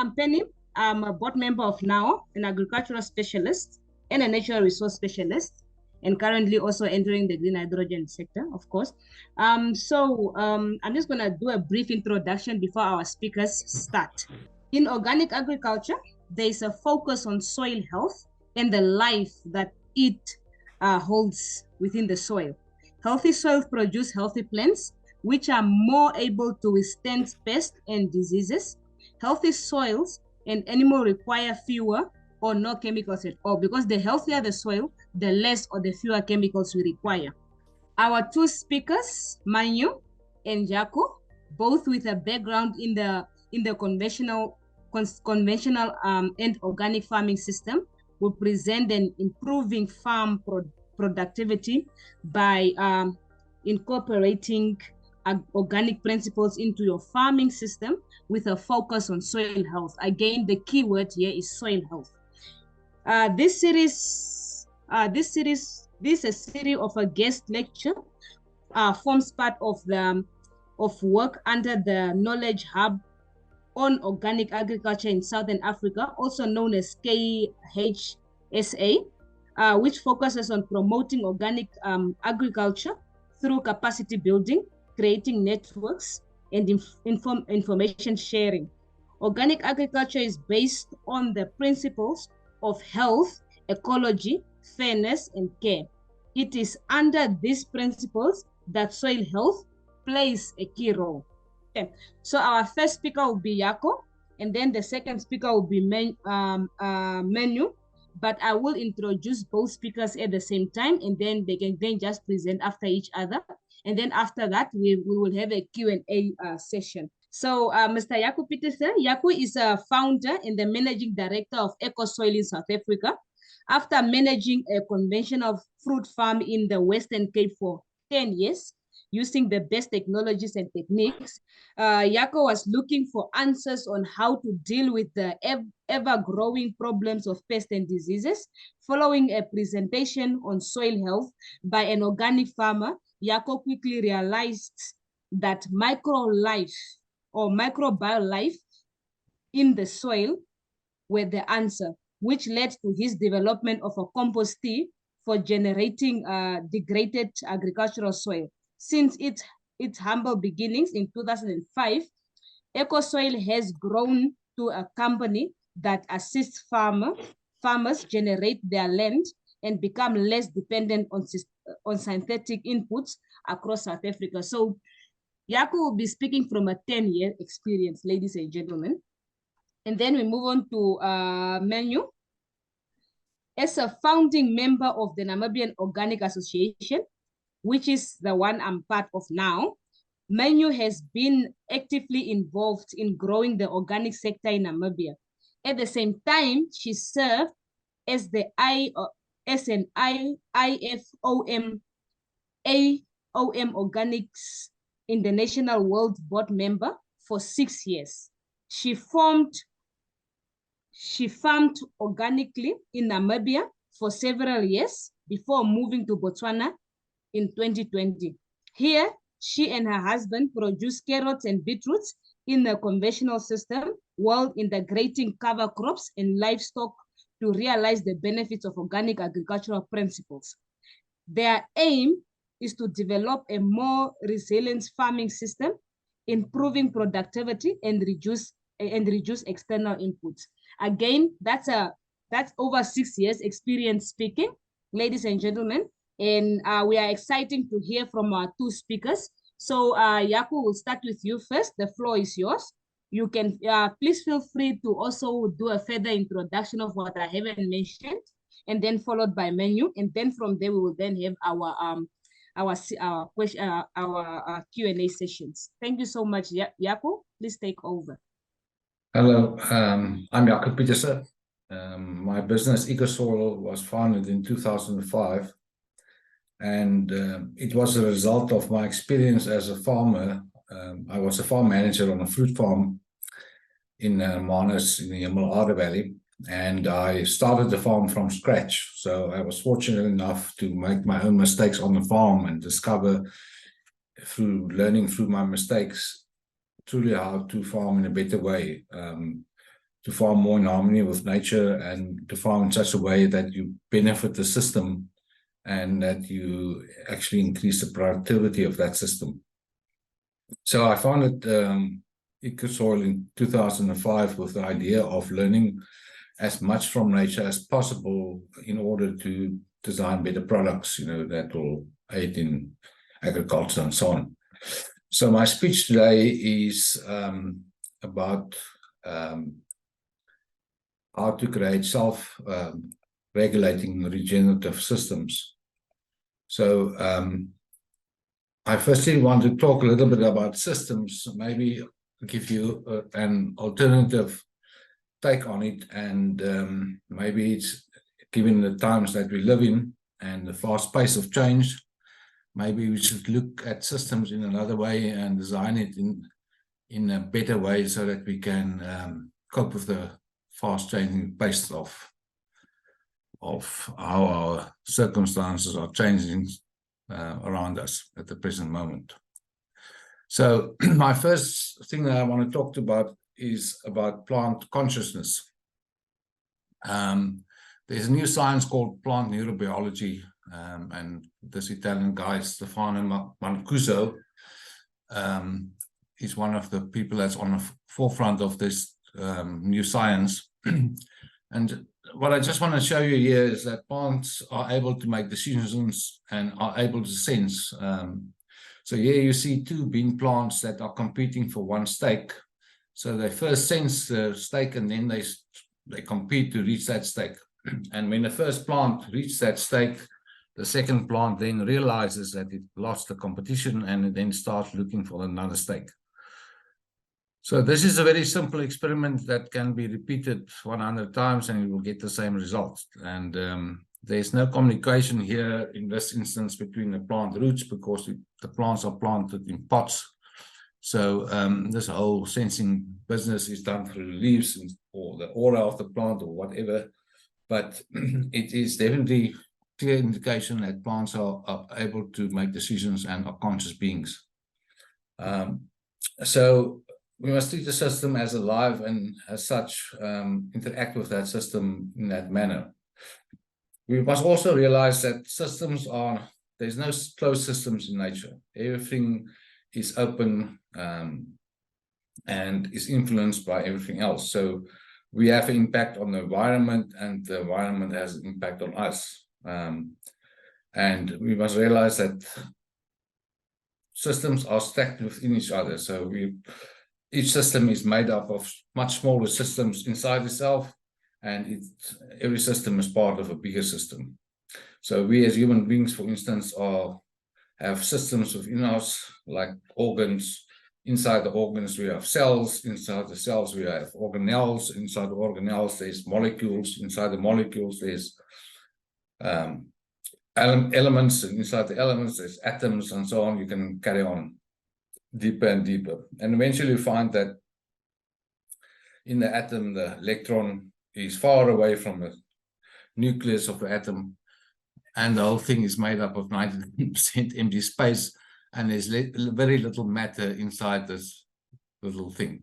I'm Penny. I'm a board member of NOW, an agricultural specialist and a natural resource specialist, and currently also entering the green hydrogen sector, of course. I'm just going to do a brief introduction before our speakers start. In organic agriculture, there is a focus on soil health and the life that it holds within the soil. Healthy soils produce healthy plants, which are more able to withstand pests and diseases. Healthy soils and animals require fewer or no chemicals at all, because the healthier the soil, the less or the fewer chemicals we require. Our two speakers, Manjo and Jako, both with a background in the conventional and organic farming system, will present an improving farm productivity by incorporating organic principles into your farming system with a focus on soil health. Again, the key word here is soil health. This is a series of a guest lecture forms part of work under the Knowledge Hub on Organic Agriculture in Southern Africa, also known as xx-hectare, which focuses on promoting organic agriculture through capacity building, creating networks, and information sharing. Organic agriculture is based on the principles of health, ecology, fairness, and care. It is under these principles that soil health plays a key role. Okay. So our first speaker will be Jako, and then the second speaker will be Manjo. But I will introduce both speakers at the same time, and then they can then just present after each other. And then after that, we will have a Q&A session. So Mr. Jako Pieterse, Jako is a founder and the managing director of EcoSoil in South Africa. After managing a conventional fruit farm in the Western Cape for 10 years, using the best technologies and techniques, Jako was looking for answers on how to deal with the ever-growing problems of pests and diseases. Following a presentation on soil health by an organic farmer, Jako quickly realized that microbial life in the soil were the answer, which led to his development of a compost tea for generating degraded agricultural soil. Since its humble beginnings in 2005, EcoSoil has grown to a company that assists farmers generate their land and become less dependent on synthetic inputs across South Africa. So Jako will be speaking from a 10-year experience, ladies and gentlemen. And then we move on to Manjo. As a founding member of the Namibian Organic Association, which is the one I'm part of now, Manjo has been actively involved in growing the organic sector in Namibia. At the same time, she served as an IFOM Organics International World Board member for 6 years. She farmed organically in Namibia for several years before moving to Botswana in 2020. Here, she and her husband produce carrots and beetroots in the conventional system while integrating cover crops and livestock to realize the benefits of organic agricultural principles. Their aim is to develop a more resilient farming system, improving productivity and reduce external inputs. Again, that's over 6 years experience speaking, ladies and gentlemen. And we are excited to hear from our two speakers. So Jako, will start with you first. The floor is yours. You can please feel free to also do a further introduction of what I haven't mentioned, and then followed by Manjo. And then from there, we will then have our Q&A sessions. Thank you so much, Jako. Please take over. Hello, I'm Jako Pieterse. My business EcoSoil was founded in 2005, and it was a result of my experience as a farmer. I was a farm manager on a fruit farm in Manus in the Mulaare Valley, and I started the farm from scratch. So I was fortunate enough to make my own mistakes on the farm and discover through learning through my mistakes truly how to farm in a better way. to farm more in harmony with nature and to farm in such a way that you benefit the system and that you actually increase the productivity of that system. So I founded EcoSoil in 2005 with the idea of learning as much from nature as possible in order to design better products, that will aid in agriculture and so on. So my speech today is about how to create self-regulating regenerative systems. So I firstly want to talk a little bit about systems, maybe give you an alternative take on it, and maybe it's given the times that we live in and the fast pace of change, maybe we should look at systems in another way and design it in a better way so that we can cope with the fast changing pace of how our circumstances are changing around us at the present moment. So my first thing that I want to talk about is about plant consciousness. There's a new science called plant neurobiology, and this Italian guy, Stefano Mancuso, is one of the people that's on the forefront of this new science. And what I just want to show you here is that plants are able to make decisions and are able to sense. So here you see two bean plants that are competing for one stake. So they first sense the stake and then they compete to reach that stake. And when the first plant reaches that stake, the second plant then realizes that it lost the competition and it then starts looking for another stake. So this is a very simple experiment that can be repeated 100 times and you will get the same result. And there's no communication here in this instance between the plant roots because the plants are planted in pots. So this whole sensing business is done through the leaves or the aura of the plant or whatever. But it is definitely clear indication that plants are able to make decisions and are conscious beings. So we must treat the system as alive and as such interact with that system in that manner. We must also realize that there's no closed systems in nature. Everything is open and is influenced by everything else. So we have an impact on the environment and the environment has an impact on us. And we must realize that systems are stacked within each other. So each system is made up of much smaller systems inside itself, and every system is part of a bigger system. So we as human beings, for instance, have systems within us, like organs. Inside the organs, we have cells. Inside the cells, we have organelles. Inside the organelles, there's molecules. Inside the molecules, there's elements. And inside the elements, there's atoms and so on. You can carry on deeper and deeper. And eventually you find that in the atom, the electron is far away from the nucleus of the atom. And the whole thing is made up of 99% empty space. And there's very little matter inside this little thing.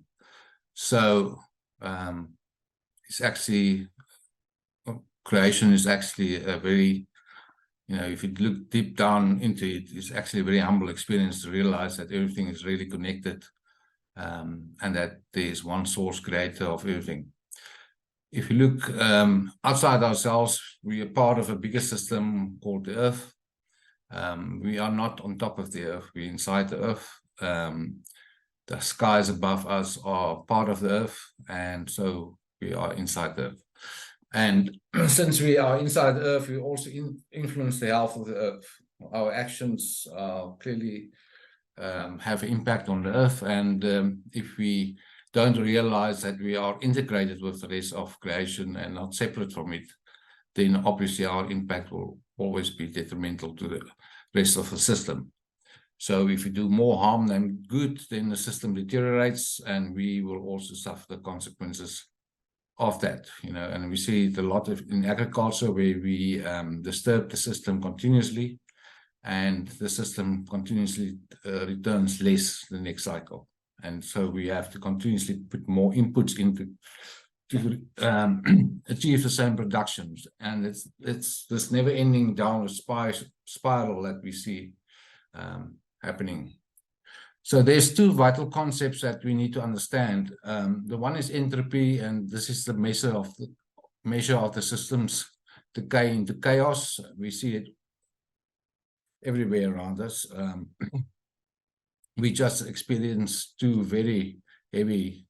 So it's actually, creation is actually a very, if you look deep down into it, it's actually a very humble experience to realize that everything is really connected and that there's one source creator of everything. If you look outside ourselves, we are part of a bigger system called the Earth. We are not on top of the Earth, we're inside the Earth. The skies above us are part of the Earth, and so we are inside the Earth. And since we are inside the Earth, we also influence the health of the Earth. Our actions clearly have an impact on the Earth, and if we don't realize that we are integrated with the rest of creation and not separate from it, then obviously our impact will always be detrimental to the rest of the system. So if we do more harm than good, then the system deteriorates and we will also suffer the consequences of that, and we see it a lot in agriculture where we disturb the system continuously and the system continuously returns less the next cycle. And so we have to continuously put more inputs into to achieve the same productions. And it's this never-ending downward spiral that we see happening. So there's two vital concepts that we need to understand. The one is entropy, and this is the measure of the system's decay into chaos. We see it everywhere around us. We just experienced two very heavy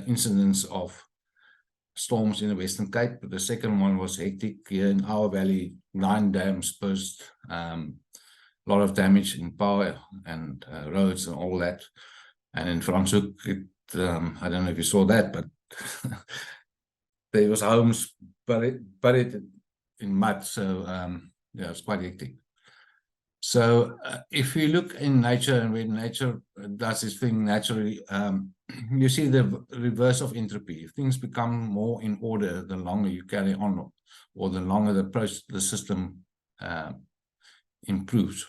incidents of storms in the Western Cape. The second one was hectic here in our valley. 9 dams burst, a lot of damage in power and roads and all that. And in Franschhoek, I don't know if you saw that, but there was homes buried in mud. So yeah, it's quite hectic. So if you look in nature, and when nature does its thing naturally, you see the reverse of entropy. Things become more in order the longer you carry on, or the longer the system improves.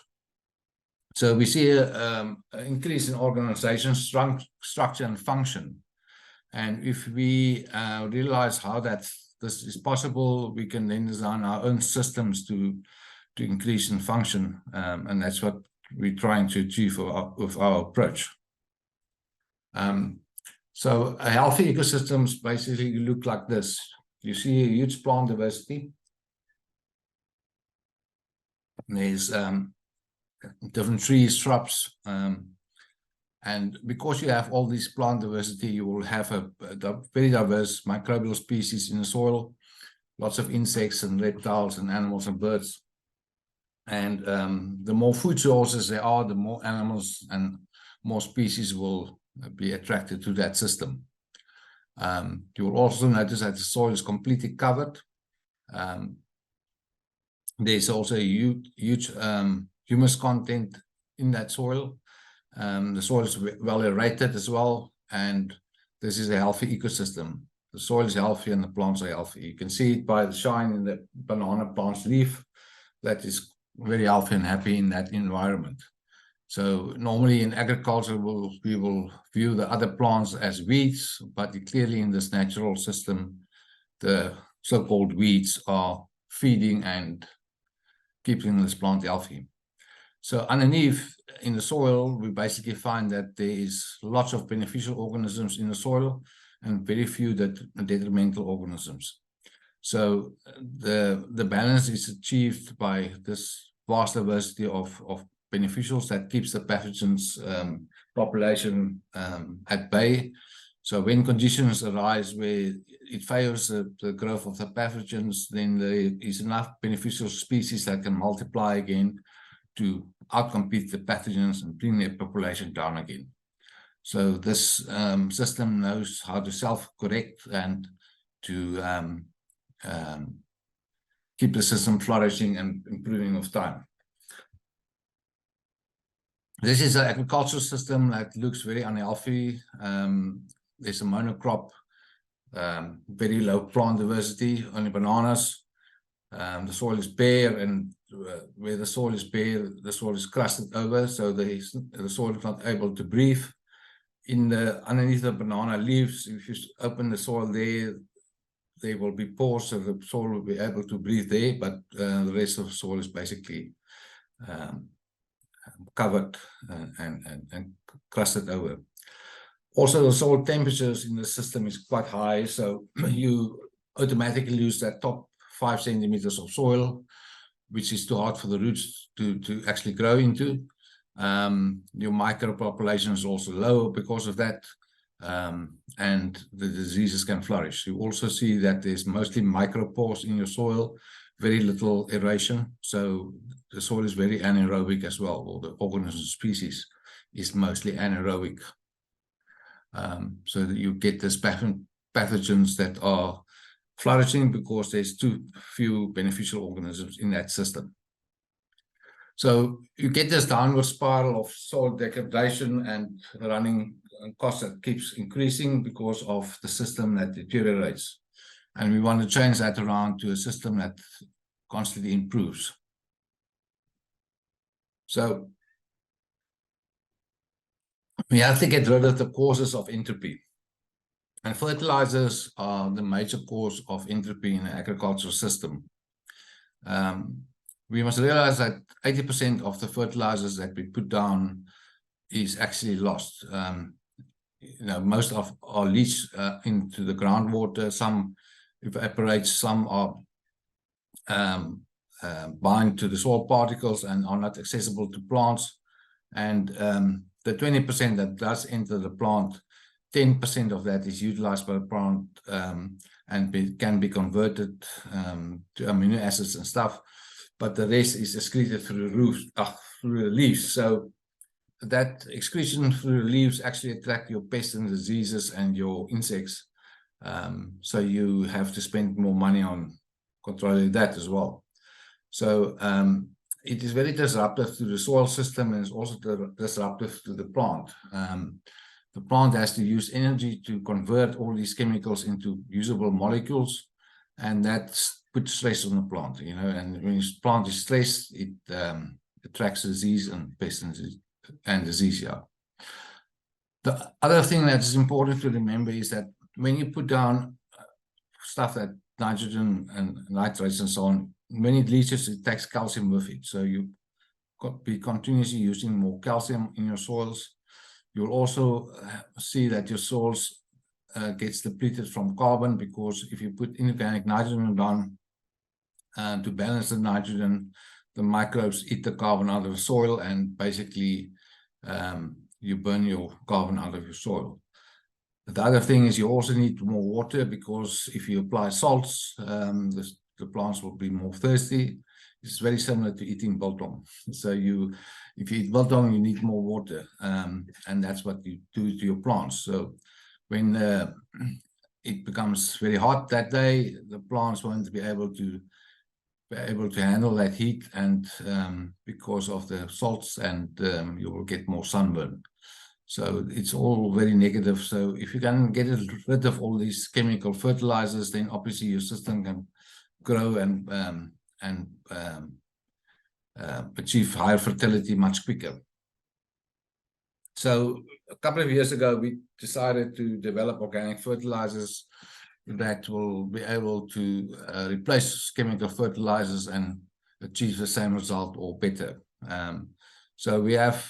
So we see an increase in organization, structure, and function. And if we realize how this is possible, we can then design our own systems to increase in function, and that's what we're trying to achieve with our approach. So a healthy ecosystems basically look like this. You see a huge plant diversity. There's different trees, shrubs, and because you have all this plant diversity, you will have a very diverse microbial species in the soil, lots of insects and reptiles and animals and birds. And the more food sources there are, the more animals and more species will be attracted to that system. You will also notice that the soil is completely covered. There's also a huge humus content in that soil. The soil is well aerated as well, and this is a healthy ecosystem. The soil is healthy and the plants are healthy. You can see it by the shine in the banana plant's leaf. That is very healthy and happy in that environment. So normally in agriculture, we will view the other plants as weeds, but clearly in this natural system, the so-called weeds are feeding and keeping this plant healthy. So underneath in the soil, we basically find that there is lots of beneficial organisms in the soil and very few detrimental organisms. So the balance is achieved by this vast diversity of beneficials that keeps the pathogens population at bay. So when conditions arise where it favors the growth of the pathogens, then there is enough beneficial species that can multiply again to outcompete the pathogens and bring their population down again. So this system knows how to self-correct and to keep the system flourishing and improving with time. This is an agricultural system that looks very unhealthy. There's a monocrop, very low plant diversity, only bananas. The soil is bare, and where the soil is bare, the soil is crusted over, so the soil is not able to breathe. Underneath the banana leaves, if you open the soil there will be pores, so the soil will be able to breathe there, but the rest of the soil is basically covered and crusted over. Also, the soil temperatures in the system is quite high, so you automatically lose that top 5 centimeters of soil, which is too hard for the roots to actually grow into. Your micropopulation is also low because of that, and the diseases can flourish. You also see that there's mostly micropores in your soil, very little aeration, so the soil is very anaerobic as well, or the organism species is mostly anaerobic. So that you get this pathogens that are flourishing because there's too few beneficial organisms in that system. So you get this downward spiral of soil degradation and running cost that keeps increasing because of the system that deteriorates. And we want to change that around to a system that constantly improves. So we have to get rid of the causes of entropy. And fertilizers are the major cause of entropy in the agricultural system. We must realize that 80% of the fertilizers that we put down is actually lost. Most of are leached into the groundwater. Some evaporate, some are bind to the soil particles and are not accessible to plants. And the 20% that does enter the plant, 10% of that is utilized by the plant and can be converted to amino acids and stuff. But the rest is excreted through the leaves. So that excretion through the leaves actually attract your pests and diseases and your insects. So you have to spend more money on controlling that as well. So it is very disruptive to the soil system, and it's also disruptive to the plant. The plant has to use energy to convert all these chemicals into usable molecules, and that puts stress on the plant, and when the plant is stressed, it attracts disease and pests and disease. Yeah. The other thing that is important to remember is that when you put down stuff like nitrogen and nitrates and so on, when it leaches, it takes calcium with it. So you be continuously using more calcium in your soils. You'll also see that your soils gets depleted from carbon, because if you put inorganic nitrogen down to balance the nitrogen, the microbes eat the carbon out of the soil, and basically you burn your carbon out of your soil. The other thing is you also need more water, because if you apply salts, the plants will be more thirsty. It's very similar to eating biltong. So if you eat biltong, you need more water, and that's what you do to your plants. So when it becomes very hot that day, the plants won't be able to handle that heat, and because of the salts, and you will get more sunburn. So it's all very negative. So if you can get rid of all these chemical fertilizers, then obviously your system can grow and achieve higher fertility much quicker. So a couple of years ago, we decided to develop organic fertilizers that will be able to replace chemical fertilizers and achieve the same result or better. So we have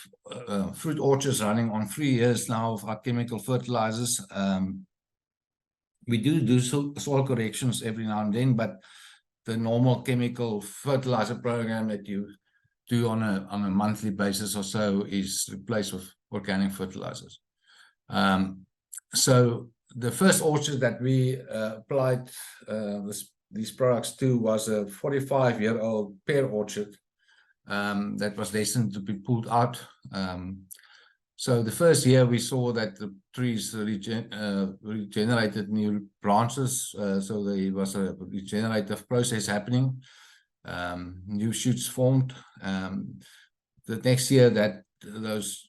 fruit orchards running on 3 years now of our chemical fertilizers. We do soil corrections every now and then, but the normal chemical fertilizer program that you do on a monthly basis or so is replaced with organic fertilizers. So the first orchard that we applied these products to was a 45-year-old pear orchard that was destined to be pulled out. So the first year we saw that the trees regenerated new branches, so there was a regenerative process happening. New shoots formed. The next year that those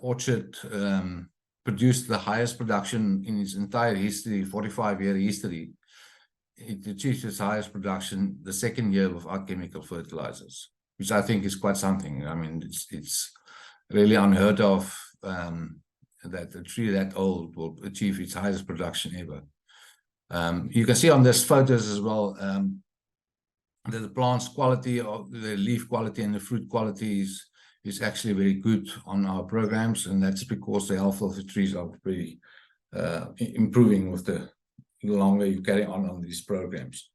orchard produced the highest production in its entire history, 45-year history. It achieved its highest production the second year without chemical fertilizers, which I think is quite something. I mean, it's really unheard of that a tree that old will achieve its highest production ever. You can see on this photos as well that the plant's quality, or the leaf quality and the fruit quality is actually very good on our programs, and that's because the health of the trees are very improving with the longer you carry on these programs.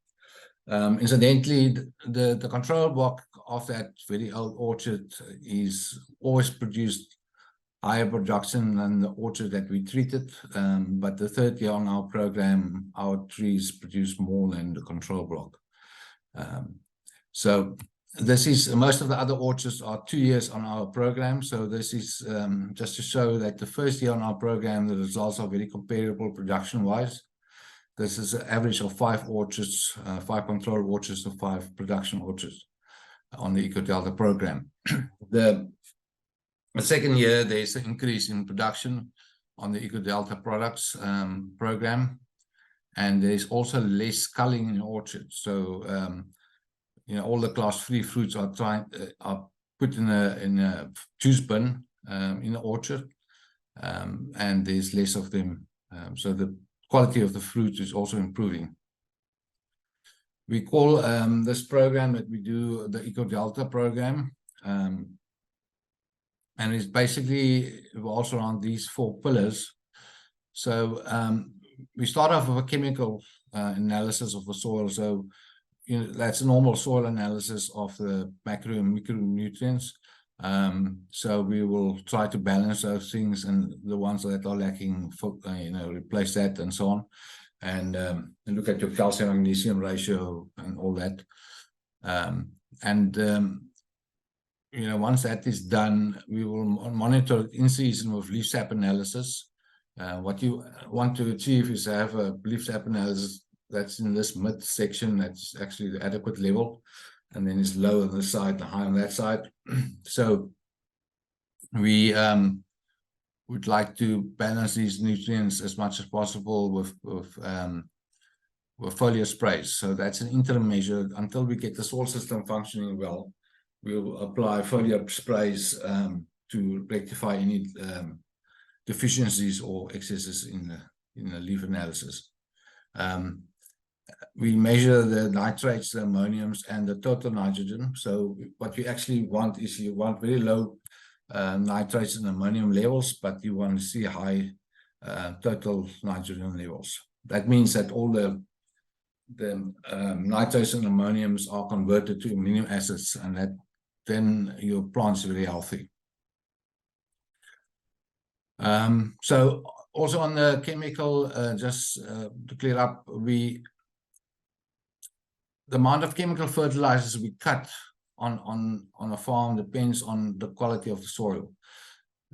Incidentally, the control block of that very old orchard is always produced higher production than the orchard that we treated, but the third year on our program, our trees produce more than the control block. So this is, most of the other orchards are 2 years on our program. So this is just to show that the first year on our program, the results are very comparable production-wise. This is an average of 5 orchards, 5 control orchards to 5 production orchards on the EcoDelta program. The second year, there's an increase in production on the EcoDelta products program, and there's also less culling in orchards. So all the class 3 fruits are put in a juice bin in the orchard. and there's less of them. So the quality of the fruit is also improving. We call this program that we do the Eco-Delta program. And it's basically revolves around these 4 pillars. So we start off with a chemical analysis of the soil. So that's a normal soil analysis of the macro and micronutrients. So we will try to balance those things, and the ones that are lacking, replace that and so on. And look at your calcium magnesium ratio and all that. Once that is done, we will monitor it in season with leaf sap analysis. What you want to achieve is to have a leaf sap analysis that's in this mid section, that's actually the adequate level, and then it's low on this side and high on that side. So we would like to balance these nutrients as much as possible with foliar sprays. So that's an interim measure until we get the soil system functioning well. We'll apply foliar sprays to rectify any deficiencies or excesses in the leaf analysis. We measure the nitrates, the ammoniums, and the total nitrogen. So what you actually want is you want very low nitrates and ammonium levels, but you want to see high total nitrogen levels. That means that all the nitrates and ammoniums are converted to amino acids, and that then your plant's very healthy. So also on the chemical, just to clear up, the amount of chemical fertilizers we cut on a farm depends on the quality of the soil.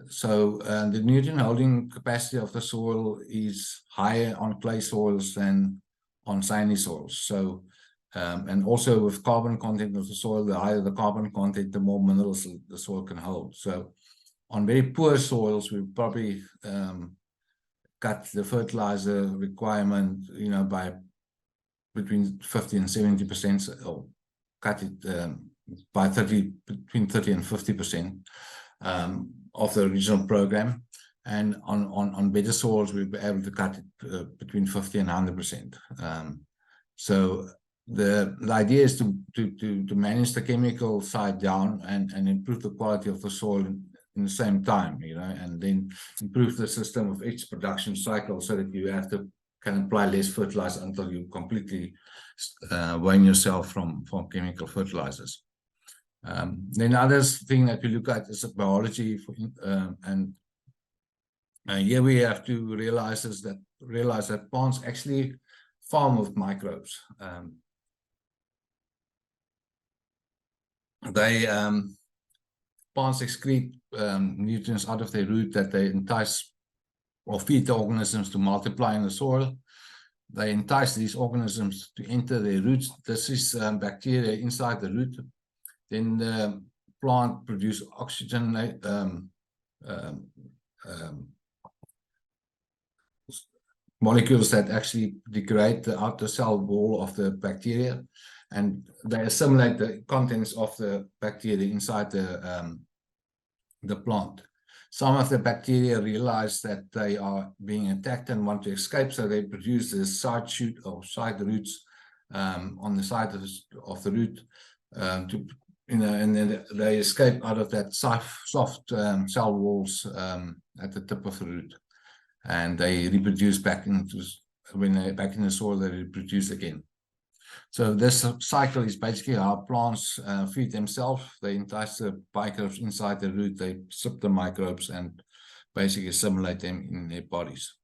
So the nutrient holding capacity of the soil is higher on clay soils than on sandy soils. So and also with carbon content of the soil, the higher the carbon content, the more minerals the soil can hold. So on very poor soils, we probably cut the fertilizer requirement, by between 50 and 70%, or cut it by between 30 and 50% of the original program. And on better soils, we'll be able to cut it between 50 and 100%. So the idea is to manage the chemical side down and improve the quality of the soil in the same time, and then improve the system of each production cycle so that you can apply less fertilizer until you completely wane yourself from chemical fertilizers. Then other thing that we look at is biology, and here we have to realize that plants actually farm with microbes. Plants excrete nutrients out of their root that they entice or feed the organisms to multiply in the soil. They entice these organisms to enter their roots. This is bacteria inside the root. Then the plant produces oxygen molecules that actually degrade the outer cell wall of the bacteria, and they assimilate the contents of the bacteria inside the plant. Some of the bacteria realize that they are being attacked and want to escape, so they produce this side shoot or side roots on the side of the root, and then they escape out of that soft cell walls at the tip of the root, and they reproduce when they're back in the soil, they reproduce again. So this cycle is basically how plants feed themselves. They entice the microbes inside the root, they sip the microbes and basically assimilate them in their bodies.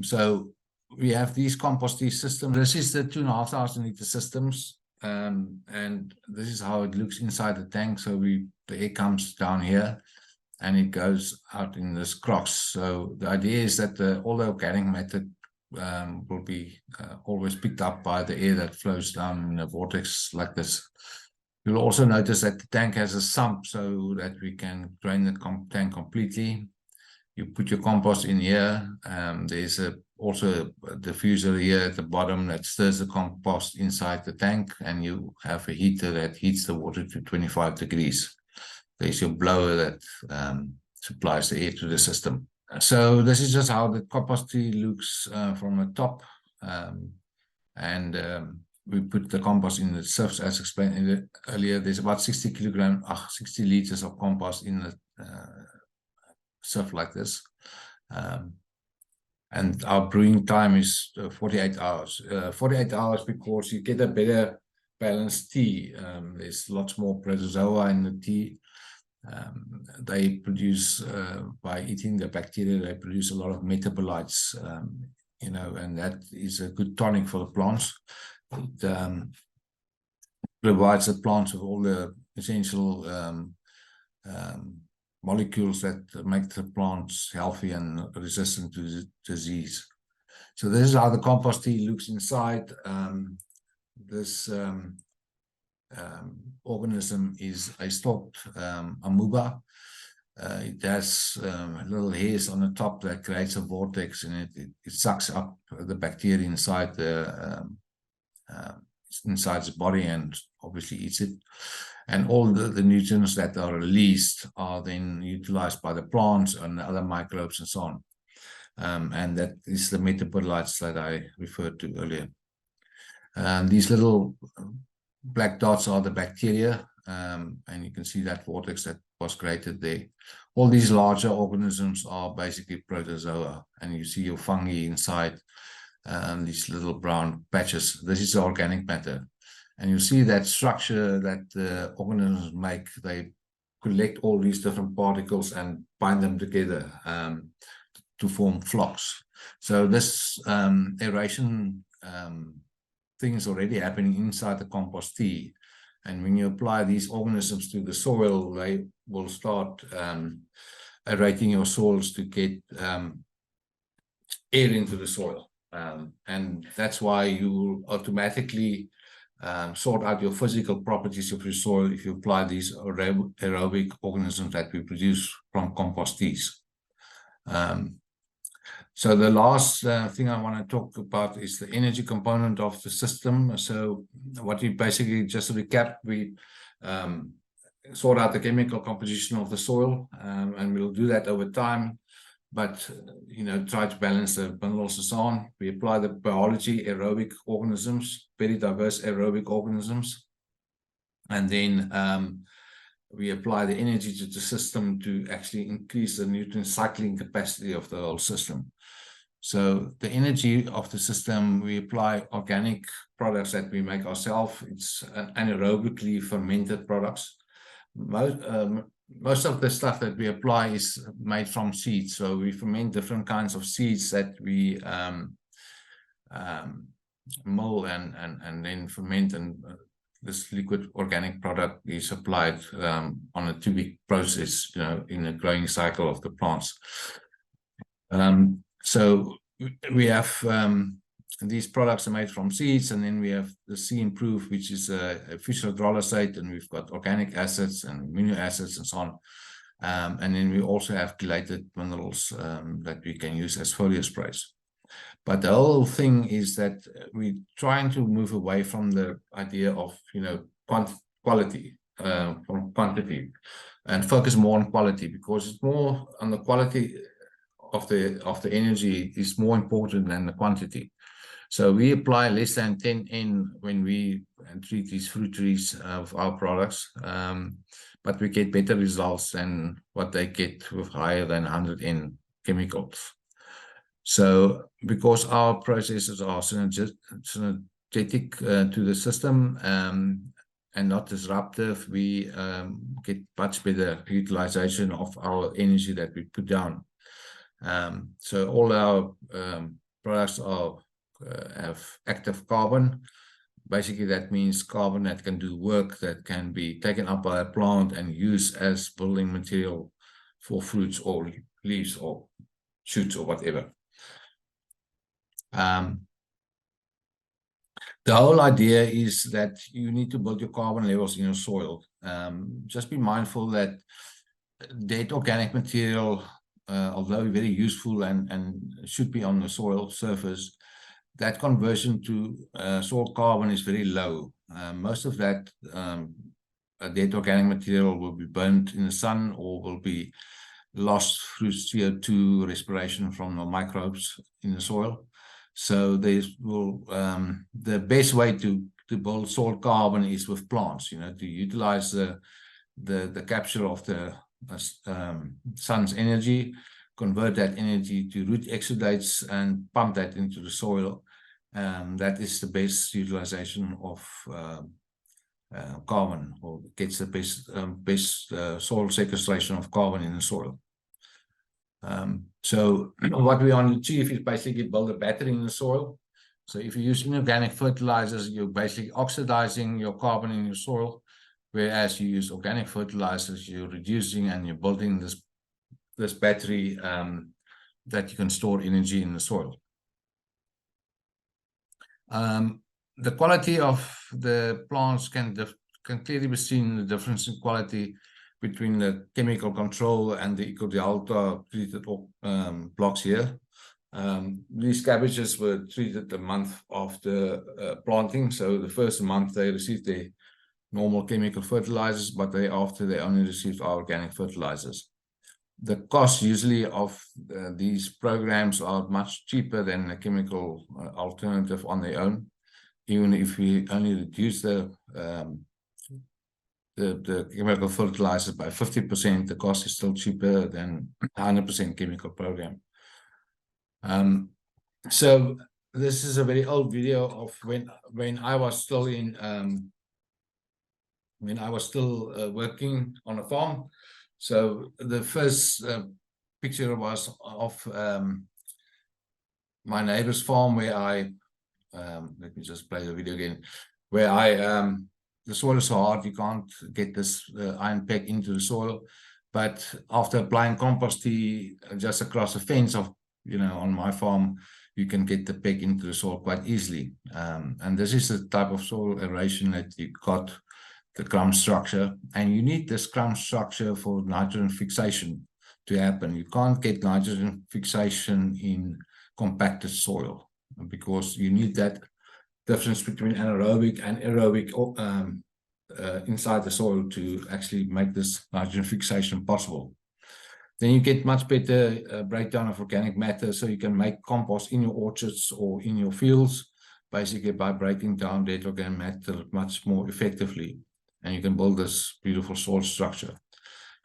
So we have these compost systems. This is the 2,500 liter systems, and this is how it looks inside the tank. So the air comes down here and it goes out in this crocks. So the idea is that all the organic matter will be always picked up by the air that flows down in a vortex like this. You'll also notice that the tank has a sump so that we can drain the tank completely. You put your compost in here. There's also a diffuser here at the bottom that stirs the compost inside the tank, and you have a heater that heats the water to 25 degrees. There's your blower that supplies the air to the system. So this is just how the compost tea looks from the top. We put the compost in the sifts, as explained earlier. There's about 60 liters of compost in the sift like this. And our brewing time is 48 hours. 48 hours because you get a better balanced tea. There's lots more protozoa in the tea. They produce, by eating the bacteria, they produce a lot of metabolites, you know, and that is a good tonic for the plants. It provides the plants with all the essential molecules that make the plants healthy and resistant to disease. So this is how the compost tea looks inside. This organism is a stalked amoeba. It has little hairs on the top that creates a vortex, and it sucks up the bacteria inside its body and obviously eats it. And all the nutrients that are released are then utilized by the plants and other microbes and so on. And that is the metabolites that I referred to earlier. These little black dots are the bacteria, and you can see that vortex that was created there. All these larger organisms are basically protozoa, and you see your fungi inside these little brown patches. This is organic matter. And you see that structure that the organisms make. They collect all these different particles and bind them together to form flocks. So this aeration thing is already happening inside the compost tea. And when you apply these organisms to the soil, they will start aerating your soils to get air into the soil. And that's why you automatically sort out your physical properties of your soil if you apply these aerobic organisms that we produce from compost teas. So the last thing I want to talk about is the energy component of the system. So what we basically, just to recap, we sort out the chemical composition of the soil, and we'll do that over time. But, you know, try to balance the minerals and so on. We apply the biology, aerobic organisms, very diverse aerobic organisms. And then we apply the energy to the system to actually increase the nutrient cycling capacity of the whole system. So the energy of the system, we apply organic products that we make ourselves. It's anaerobically fermented products. Most of the stuff that we apply is made from seeds. So we ferment different kinds of seeds that we mill and then ferment, and this liquid organic product is applied on a 2-week process, you know, in the growing cycle of the plants. So we have these products are made from seeds, and then we have the C Improve, which is a fish hydrolysate, and we've got organic acids and amino acids and so on. And then we also have chelated minerals that we can use as foliar sprays. But the whole thing is that we're trying to move away from the idea of, you know, quality from quantity, and focus more on quality, because it's more on the quality of the energy is more important than the quantity. So we apply less than 10 N when we treat these fruit trees of our products, but we get better results than what they get with higher than 100 N chemicals. So because our processes are synergetic to the system and not disruptive, we get much better utilization of our energy that we put down. So all our products have active carbon. Basically, that means carbon that can do work that can be taken up by a plant and used as building material for fruits or leaves or shoots or whatever. The whole idea is that you need to build your carbon levels in your soil. Just be mindful that dead organic material, although very useful and should be on the soil surface, that conversion to soil carbon is very low. Most of that dead organic material will be burnt in the sun or will be lost through CO2 respiration from the microbes in the soil. So the best way to build soil carbon is with plants, to utilize the capture of the sun's energy, convert that energy to root exudates and pump that into the soil. That is the best utilization of carbon, or gets the best soil sequestration of carbon in the soil. So what we want to achieve is basically build a battery in the soil. So if you use inorganic fertilizers, you're basically oxidizing your carbon in your soil, whereas you use organic fertilizers, you're reducing and you're building this battery that you can store energy in the soil. The quality of the plants can clearly be seen, the difference in quality between the chemical control and the EcoDelta treated blocks here. These cabbages were treated the month after planting. So the first month they received the normal chemical fertilizers, but thereafter they only received our organic fertilizers. The cost usually of these programs are much cheaper than a chemical alternative on their own. Even if we only reduce the chemical fertilizers by 50%, the cost is still cheaper than 100% chemical program. So this is a very old video of when I was still working on a farm. So the first picture was of my neighbor's farm, where I let me just play the video again, where the soil is so hard you can't get this iron peck into the soil, but after applying compost tea just across the fence of on my farm, you can get the peck into the soil quite easily. And this is the type of soil aeration that you got, the crumb structure, and you need this crumb structure for nitrogen fixation to happen. You can't get nitrogen fixation in compacted soil, because you need that difference between anaerobic and aerobic inside the soil to actually make this nitrogen fixation possible. Then you get much better breakdown of organic matter, so you can make compost in your orchards or in your fields, basically by breaking down dead organic matter much more effectively, and you can build this beautiful soil structure.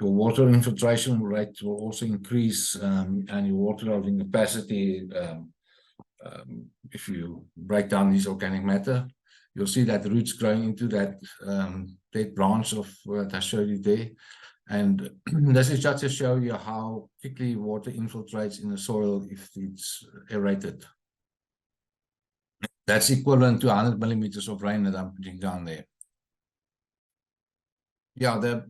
Your water infiltration rate will also increase, and your water holding capacity, if you break down this organic matter, you'll see that the roots growing into that dead branch of what I showed you there. And this is just to show you how quickly water infiltrates in the soil if it's aerated. That's equivalent to 100 millimeters of rain that I'm putting down there. Yeah,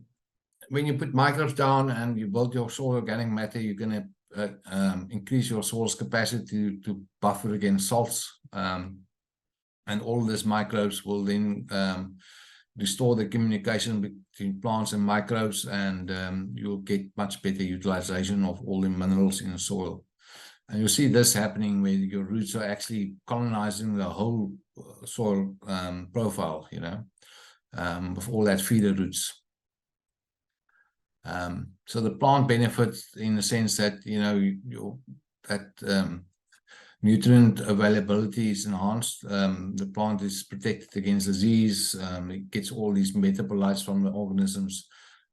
when you put microbes down and you build your soil organic matter, you're going to increase your soil's capacity to buffer against salts. And all these microbes will then restore the communication between plants and microbes, and you'll get much better utilization of all the minerals in the soil. And you'll see this happening where your roots are actually colonizing the whole soil profile, with all that feeder roots. So the plant benefits in the sense that, nutrient availability is enhanced. The plant is protected against disease. It gets all these metabolites from the organisms.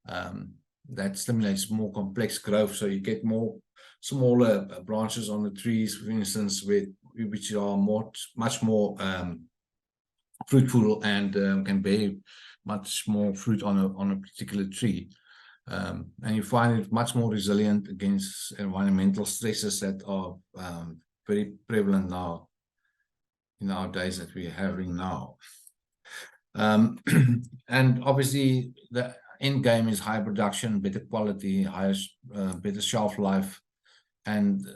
That stimulates more complex growth. So you get more smaller branches on the trees, for instance, which are much more fruitful and can bear much more fruit on a particular tree. And you find it much more resilient against environmental stresses that are very prevalent now in our days that we're having now. And obviously the end game is high production, better quality, better shelf life, and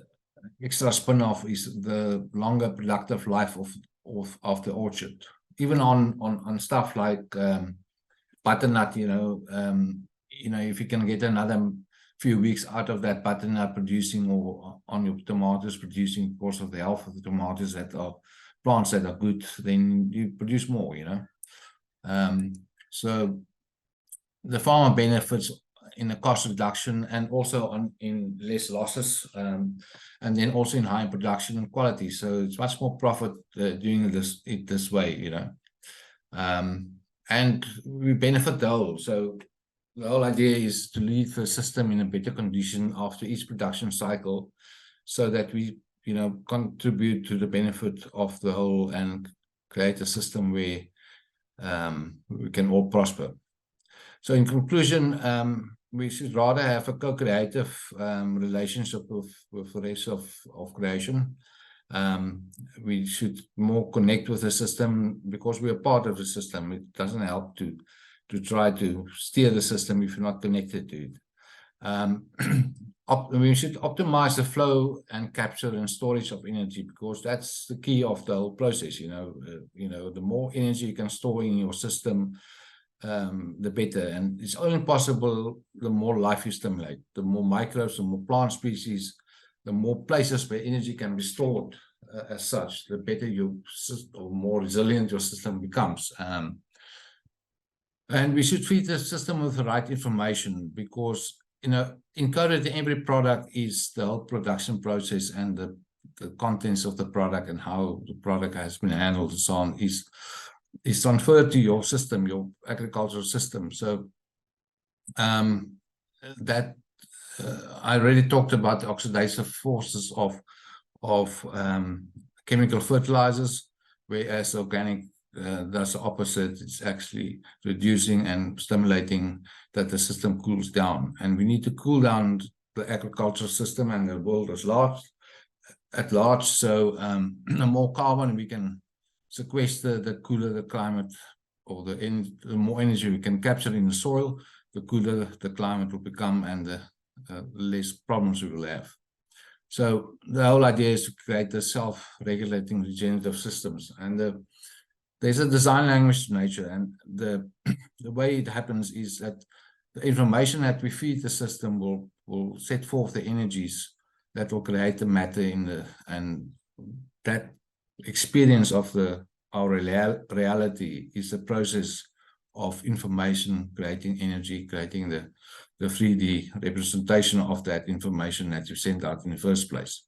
extra spin-off is the longer productive life of the orchard. Even on stuff like butternut, if you can get another few weeks out of that butternut producing, or on your tomatoes producing, because of the health of the tomatoes that are plants that are good, then you produce more, So the farmer benefits the cost reduction, and also in less losses, and then also in high production and quality. So it's much more profit doing this way, you know. And we benefit the whole. So the whole idea is to leave the system in a better condition after each production cycle, so that we, you know, contribute to the benefit of the whole and create a system where we can all prosper. So in conclusion, we should rather have a co-creative relationship with the rest of creation. We should more connect with the system because we are part of the system. It doesn't help to try to steer the system if you're not connected to it. We should optimize the flow and capture and storage of energy, because that's the key of the whole process. You know, the more energy you can store in your system, the better. And it's only possible the more life you stimulate, the more microbes, the more plant species, the more places where energy can be stored as such, the better your system, or more resilient your system becomes. And we should feed the system with the right information, because, you know, encoded in every product is the whole production process, and the contents of the product and how the product has been handled and so on is transferred to your system, your agricultural system. So that I already talked about the oxidative forces of chemical fertilizers, whereas organic does the opposite. It's actually reducing and stimulating that the system cools down. And we need to cool down the agricultural system and the world at large. So the more carbon we can sequester, the cooler the climate, or the more energy we can capture in the soil, the cooler the climate will become, and the less problems we will have. So the whole idea is to create the self-regulating regenerative systems. And there's a design language to nature, and the way it happens is that the information that we feed the system will set forth the energies that will create the matter and that experience of our reality is the process of information creating energy, creating the 3D representation of that information that you sent out in the first place.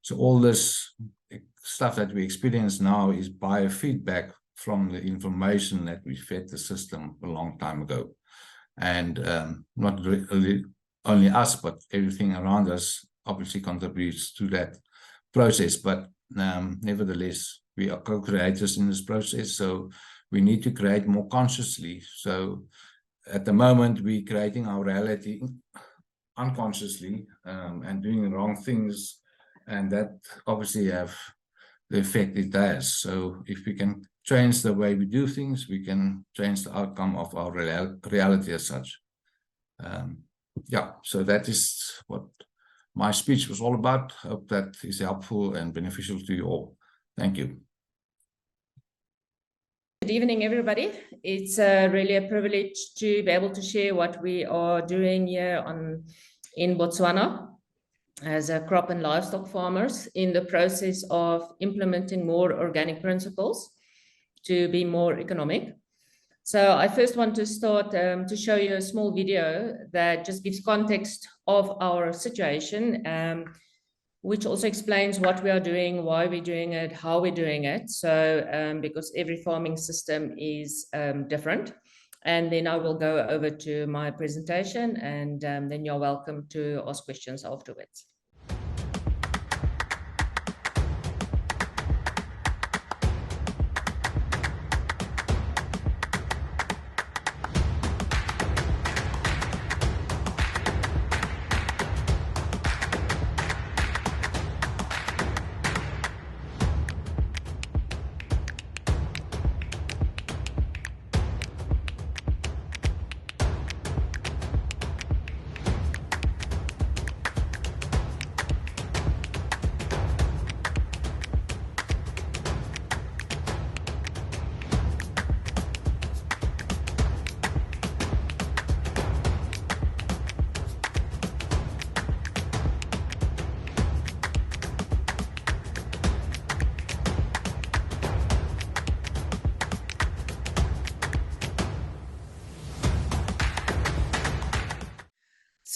So all this stuff that we experience now is biofeedback from the information that we fed the system a long time ago. And not really only us, but everything around us obviously contributes to that process. But nevertheless, we are co-creators in this process, so we need to create more consciously. So at the moment, we're creating our reality unconsciously and doing the wrong things, and that obviously have the effect it has. So if we can change the way we do things, we can change the outcome of our reality as such. Yeah, so that is what my speech was all about. Hope that is helpful and beneficial to you all. Thank you. Good evening, everybody. It's really a privilege to be able to share what we are doing here in Botswana as a crop and livestock farmers in the process of implementing more organic principles to be more economic. So I first want to start to show you a small video that just gives context of our situation, which also explains what we are doing, why we're doing it, how we're doing it. So because every farming system is different. And then I will go over to my presentation, and then you're welcome to ask questions afterwards.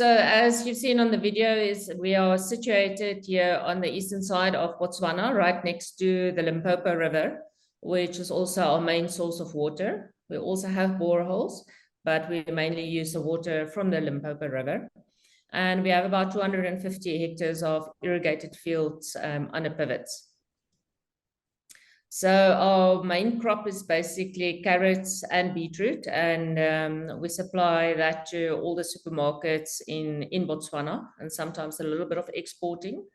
So as you've seen on the video, we are situated here on the eastern side of Botswana, right next to the Limpopo River, which is also our main source of water. We also have boreholes, but we mainly use the water from the Limpopo River. And we have about 250 hectares of irrigated fields under pivots. So our main crop is basically carrots and beetroot, and we supply that to all the supermarkets in Botswana, and sometimes a little bit of exporting.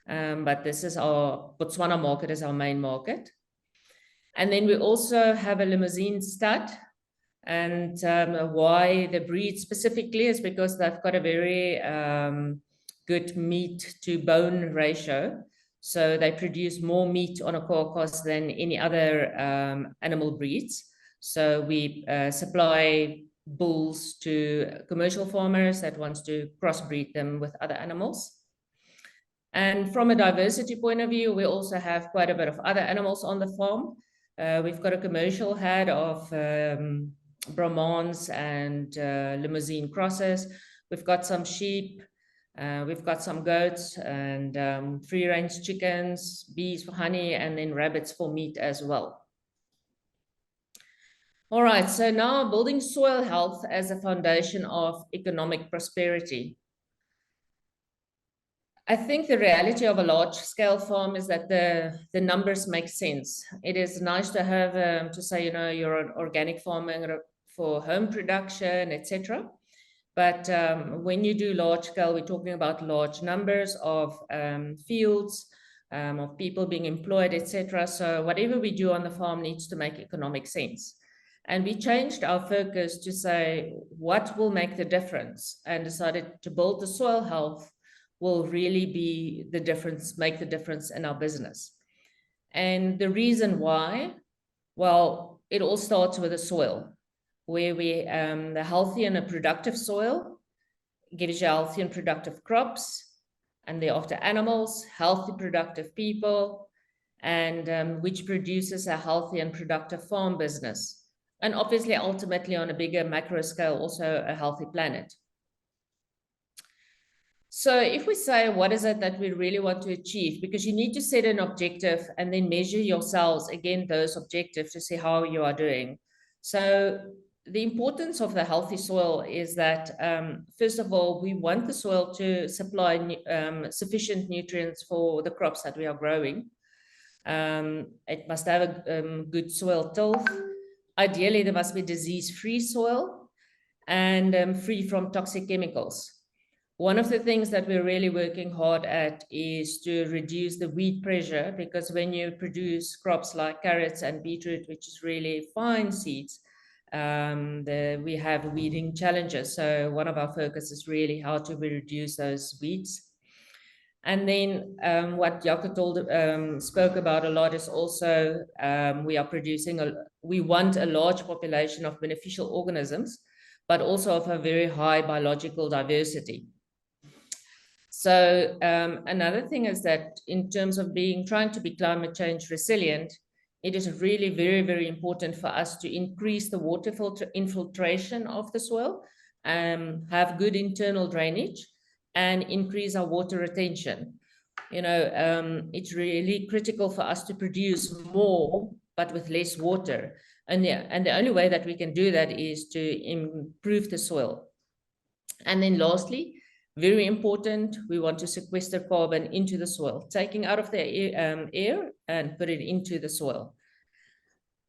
But this is our Botswana market is our main market. And then we also have a limousine stud. And why the breed specifically is because they've got a very good meat to bone ratio. So they produce more meat on a carcass than any other animal breeds. So we supply bulls to commercial farmers that wants to crossbreed them with other animals. And from a diversity point of view, we also have quite a bit of other animals on the farm. We've got a commercial herd of Brahmans and limousine crosses. We've got some sheep, we've got some goats and free-range chickens, bees for honey, and then rabbits for meat as well. All right, so now building soil health as a foundation of economic prosperity. I think the reality of a large-scale farm is that the numbers make sense. It is nice to have to say, you know, you're an organic farming for home production, etc. But when you do large scale, we're talking about large numbers of fields, of people being employed, etc. So whatever we do on the farm needs to make economic sense. And we changed our focus to say what will make the difference, and decided to build the soil health will really be the difference, make the difference in our business. And the reason why, well, it all starts with the soil, where we, the healthy and a productive soil gives you healthy and productive crops, and thereafter animals, healthy, productive people, and which produces a healthy and productive farm business. And obviously, ultimately, on a bigger macro scale, also a healthy planet. So if we say, what is it that we really want to achieve? Because you need to set an objective and then measure yourselves against those objectives to see how you are doing. So the importance of the healthy soil is that, first of all, we want the soil to supply sufficient nutrients for the crops that we are growing. It must have a good soil tilth. Ideally, there must be disease-free soil and free from toxic chemicals. One of the things that we're really working hard at is to reduce the weed pressure, because when you produce crops like carrots and beetroot, which is really fine seeds, we have weeding challenges. So one of our focus is really how to reduce those weeds. And then what Jako spoke about a lot is also we want a large population of beneficial organisms, but also of a very high biological diversity. So another thing is that in terms of trying to be climate change resilient, it is really very, very important for us to increase the water infiltration of the soil, have good internal drainage, and increase our water retention. You know, it's really critical for us to produce more, but with less water. And the only way that we can do that is to improve the soil. And then lastly, very important, we want to sequester carbon into the soil, taking out of the air and put it into the soil.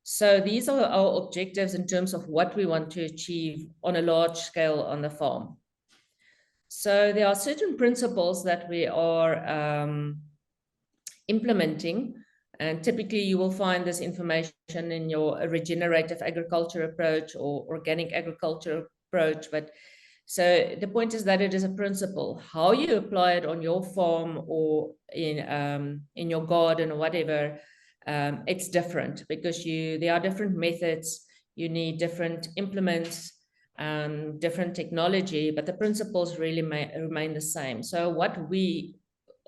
So these are our objectives in terms of what we want to achieve on a large scale on the farm. So there are certain principles that we are implementing, and typically you will find this information in your regenerative agriculture approach or organic agriculture approach. But so the point is that it is a principle. How you apply it on your farm or in your garden or whatever, it's different, because there are different methods. You need different implements, different technology, but the principles really remain the same. So what we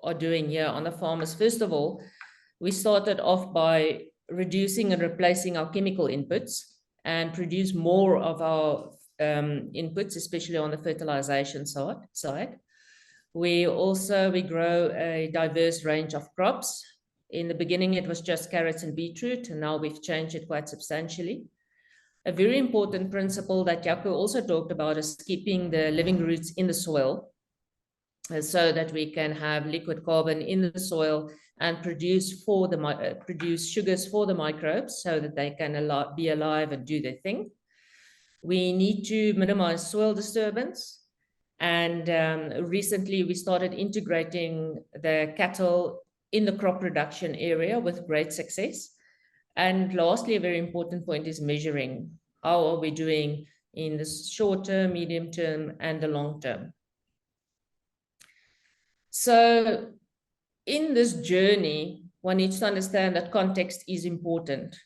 are doing here on the farm is, first of all, we started off by reducing and replacing our chemical inputs and produce more of our inputs, especially on the fertilization side. We grow a diverse range of crops. In the beginning, it was just carrots and beetroot, and now we've changed it quite substantially. A very important principle that Jako also talked about is keeping the living roots in the soil, so that we can have liquid carbon in the soil and produce sugars for the microbes so that they can be alive and do their thing. We need to minimize soil disturbance. And recently we started integrating the cattle in the crop production area with great success. And lastly, a very important point is measuring. How are we doing in the short term, medium term, and the long term? So in this journey, one needs to understand that context is important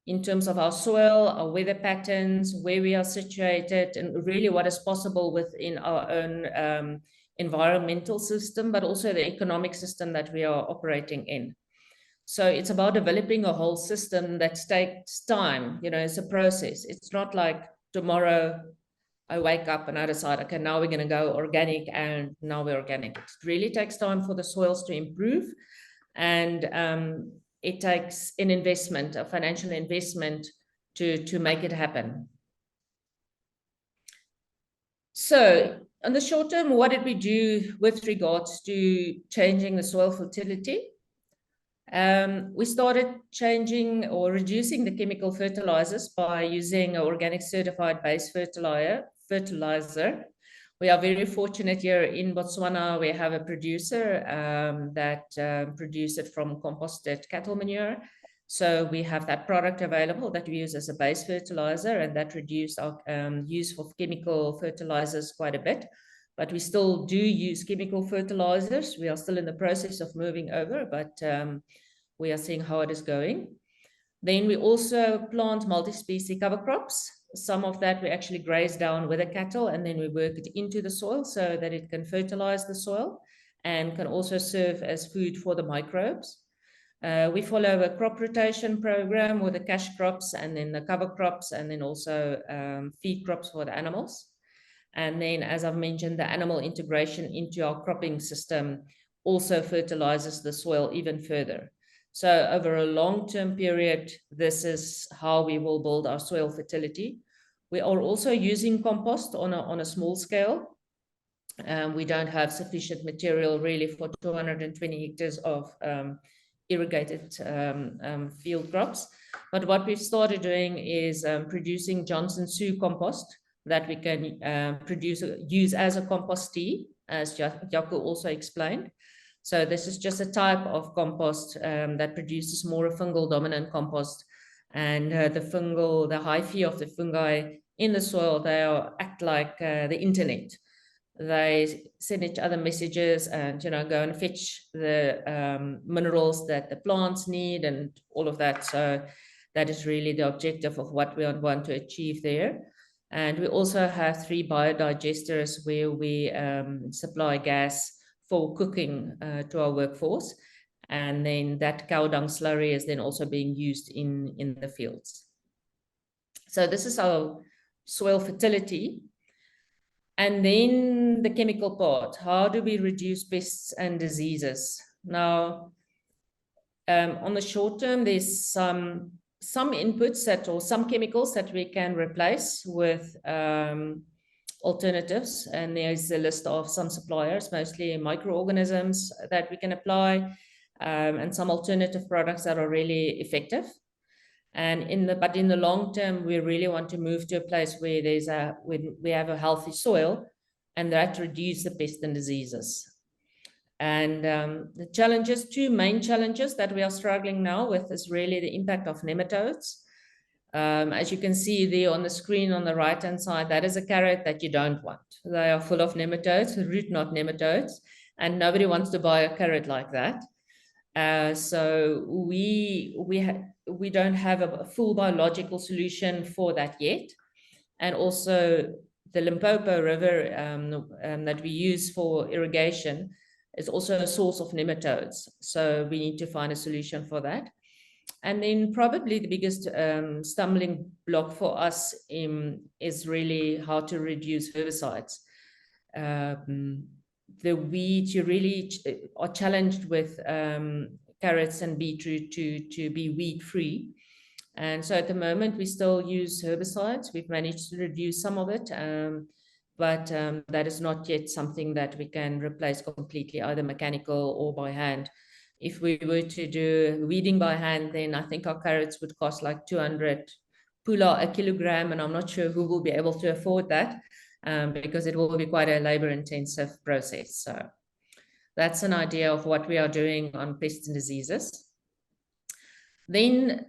in terms of our soil, our weather patterns, where we are situated, and really what is possible within our own environmental system, but also the economic system that we are operating in. So it's about developing a whole system that takes time. You know, it's a process. It's not like tomorrow I wake up and I decide, okay, now we're going to go organic, and now we're organic. It really takes time for the soils to improve, and it takes an investment, a financial investment, to make it happen. So on the short term, what did we do with regards to changing the soil fertility? We started changing or reducing the chemical fertilizers by using an organic certified base fertilizer. We are very fortunate here in Botswana. We have a producer that produces it from composted cattle manure. So we have that product available that we use as a base fertilizer, and that reduced our use of chemical fertilizers quite a bit. But we still do use chemical fertilizers. We are still in the process of moving over, but we are seeing how it is going. Then we also plant multi-species cover crops. Some of that we actually graze down with the cattle, and then we work it into the soil so that it can fertilize the soil and can also serve as food for the microbes. We follow a crop rotation program with the cash crops and then the cover crops, and then also feed crops for the animals. And then, as I've mentioned, the animal integration into our cropping system also fertilizes the soil even further. So over a long-term period, this is how we will build our soil fertility. We are also using compost on a small scale. We don't have sufficient material really for 220 hectares of irrigated field crops. But what we've started doing is producing Johnson Sioux compost that we can use as a compost tea, as Jako also explained. So this is just a type of compost that produces more a fungal dominant compost, and the hyphae of the fungi in the soil, they act like the internet. They send each other messages and go and fetch the minerals that the plants need and all of that. So that is really the objective of what we want to achieve there. And we also have 3 biodigesters where we supply gas for cooking to our workforce. And then that cow dung slurry is then also being used in the fields. So this is our soil fertility. And then the chemical part. How do we reduce pests and diseases? Now, on the short term, there's some inputs or some chemicals that we can replace with alternatives, and there's a list of some suppliers, mostly microorganisms that we can apply, and some alternative products that are really effective. And in the long term, we really want to move to a place where we have a healthy soil, and that reduce the pests and diseases. And the challenges, 2 main challenges that we are struggling now with is really the impact of nematodes. As you can see there on the screen on the right-hand side, that is a carrot that you don't want. They are full of nematodes, root knot nematodes, and nobody wants to buy a carrot like that. So we don't have a full biological solution for that yet. And also the Limpopo River that we use for irrigation is also a source of nematodes. So we need to find a solution for that. And then probably the biggest stumbling block for us is really how to reduce herbicides. The weeds, you really are challenged with carrots and beetroot to be weed free. And so at the moment, we still use herbicides. We've managed to reduce some of it, but that is not yet something that we can replace completely, either mechanical or by hand. If we were to do weeding by hand, then I think our carrots would cost like 200 pula a kilogram, and I'm not sure who will be able to afford that, because it will be quite a labor-intensive process. So that's an idea of what we are doing on pests and diseases. Then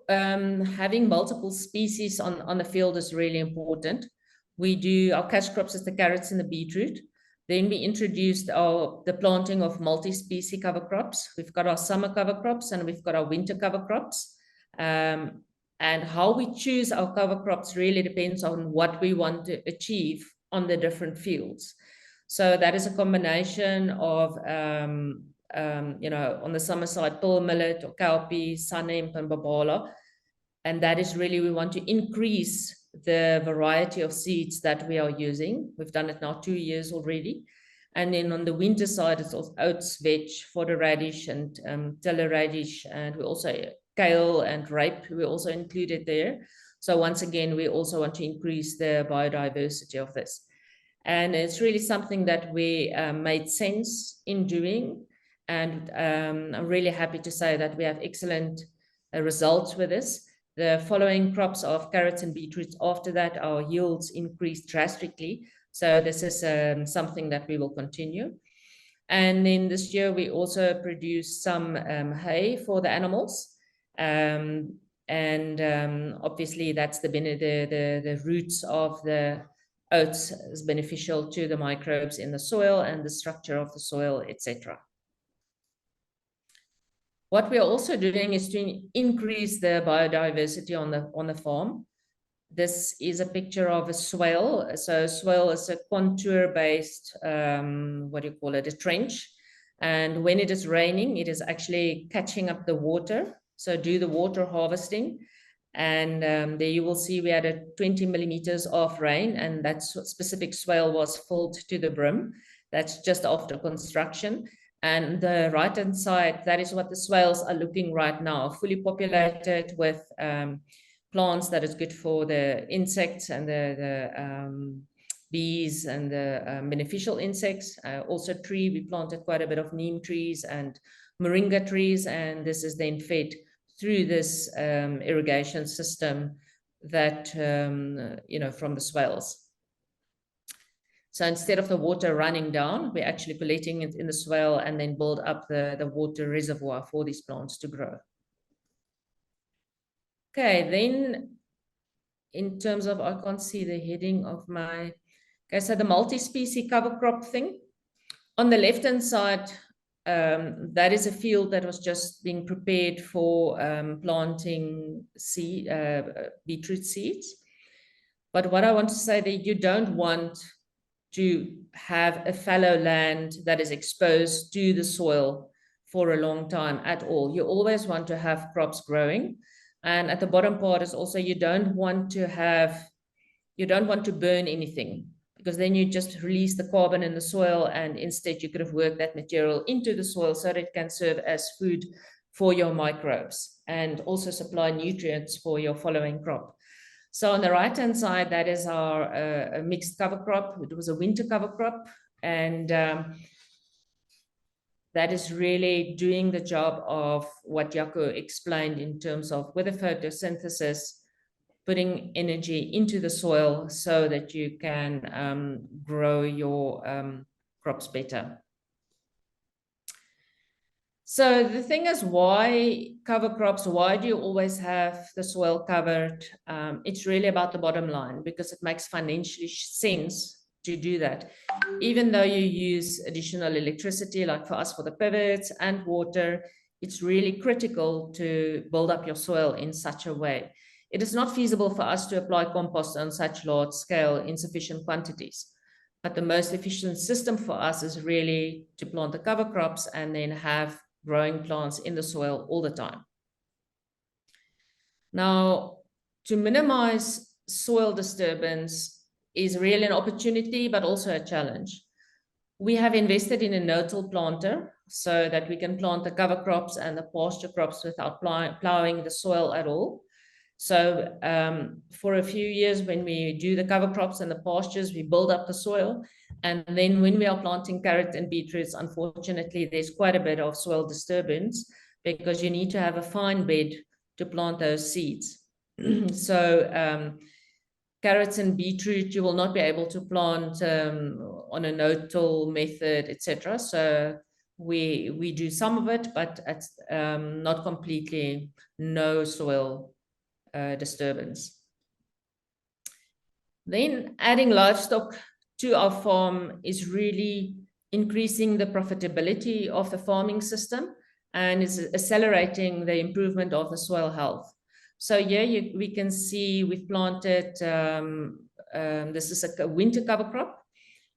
having multiple species on the field is really important. We do our cash crops as the carrots and the beetroot. Then we introduced the planting of multi-species cover crops. We've got our summer cover crops and we've got our winter cover crops. And how we choose our cover crops really depends on what we want to achieve on the different fields. So that is a combination of, you know, on the summer side, pearl millet or cowpea, sunhemp and babala. And that is really, we want to increase the variety of seeds that we are using. We've done it now 2 years already. And then on the winter side, it's also oats, veg, fodder radish and tiller radish. And we also kale and rape, we also included there. So once again, we also want to increase the biodiversity of this. And it's really something that we made sense in doing. And I'm really happy to say that we have excellent results with this. The following crops of carrots and beetroots, after that, our yields increased drastically. So this is something that we will continue. And then this year, we also produced some hay for the animals. Obviously, that's the roots of the oats is beneficial to the microbes in the soil and the structure of the soil, etc. What we are also doing is to increase the biodiversity on the farm. This is a picture of a swale. So a swale is a contour-based, a trench. And when it is raining, it is actually catching up the water. So do the water harvesting. And there you will see we had a 20 millimeters of rain, and that specific swale was filled to the brim. That's just after construction. And the right-hand side, that is what the swales are looking right now, fully populated with plants that is good for the insects and the bees and the beneficial insects. Also tree, we planted quite a bit of neem trees and moringa trees, and this is then fed through this irrigation system that, from the swales. So instead of the water running down, we're actually collecting it in the swale and then build up the water reservoir for these plants to grow. Okay, then in terms of, I can't see the heading of my, okay, so the multi-species cover crop thing. On the left-hand side, that is a field that was just being prepared for planting beetroot seeds. But what I want to say that you don't want to have a fallow land that is exposed to the soil for a long time at all. You always want to have crops growing. And at the bottom part is also, you don't want to burn anything, because then you just release the carbon in the soil, and instead you could have worked that material into the soil so that it can serve as food for your microbes and also supply nutrients for your following crop. So on the right-hand side, that is our a mixed cover crop. It was a winter cover crop, and that is really doing the job of what Jako explained in terms of with the photosynthesis, putting energy into the soil so that you can grow your crops better. So the thing is, why cover crops? Why do you always have the soil covered? It's really about the bottom line, because it makes financial sense to do that. Even though you use additional electricity, like for us for the pivots and water, it's really critical to build up your soil in such a way. It is not feasible for us to apply compost on such large scale in sufficient quantities. But the most efficient system for us is really to plant the cover crops and then have growing plants in the soil all the time. Now, to minimize soil disturbance is really an opportunity, but also a challenge. We have invested in a no-till planter so that we can plant the cover crops and the pasture crops without plowing the soil at all. So for a few years, when we do the cover crops and the pastures, we build up the soil. And then when we are planting carrot and beetroots, unfortunately, there's quite a bit of soil disturbance because you need to have a fine bed to plant those seeds. So carrots and beetroot, you will not be able to plant on a no-till method, etc. So we do some of it, but it's not completely no soil disturbance. Then adding livestock to our farm is really increasing the profitability of the farming system and is accelerating the improvement of the soil health. So here we can see we've planted, this is a winter cover crop.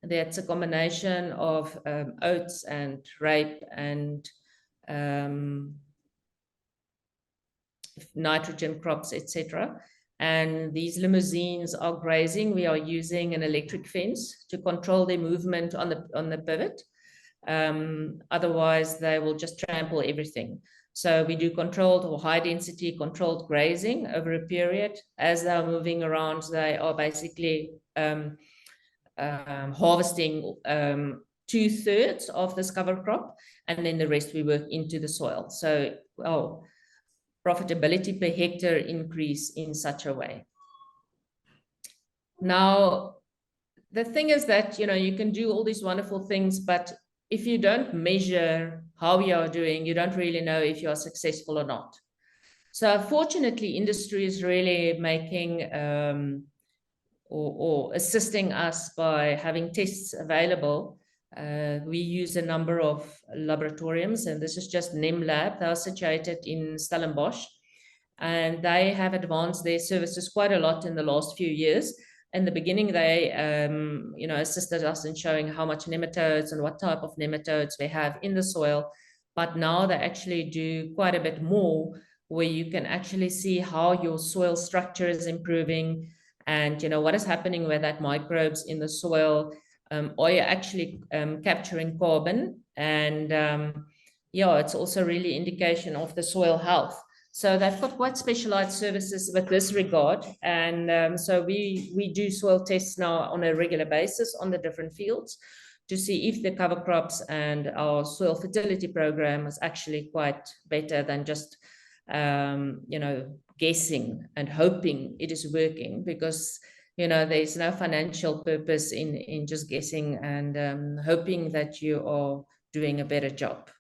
That's a combination of oats and rape and nitrogen crops, etc. And these limousines are grazing. We are using an electric fence to control their movement on the pivot. Otherwise, they will just trample everything. So we do controlled or high density controlled grazing over a period. As they're moving around, they are basically harvesting 2/3 of this cover crop, and then the rest we work into the soil. So, profitability per hectare increase in such a way. Now, the thing is that, you can do all these wonderful things, but if you don't measure how you are doing, you don't really know if you are successful or not. So fortunately, industry is really making or assisting us by having tests available. We use a number of laboratoriums, and this is just NEM Lab. They are situated in Stellenbosch, and they have advanced their services quite a lot in the last few years. In the beginning, they assisted us in showing how much nematodes and what type of nematodes we have in the soil. But now they actually do quite a bit more, where you can actually see how your soil structure is improving and what is happening with that microbes in the soil. Are you actually capturing carbon? And it's also really indication of the soil health. So they've got quite specialized services with this regard. And so we do soil tests now on a regular basis on the different fields to see if the cover crops and our soil fertility program is actually quite better than just, guessing and hoping it is working, because, there's no financial purpose in just guessing and hoping that you are doing a better job.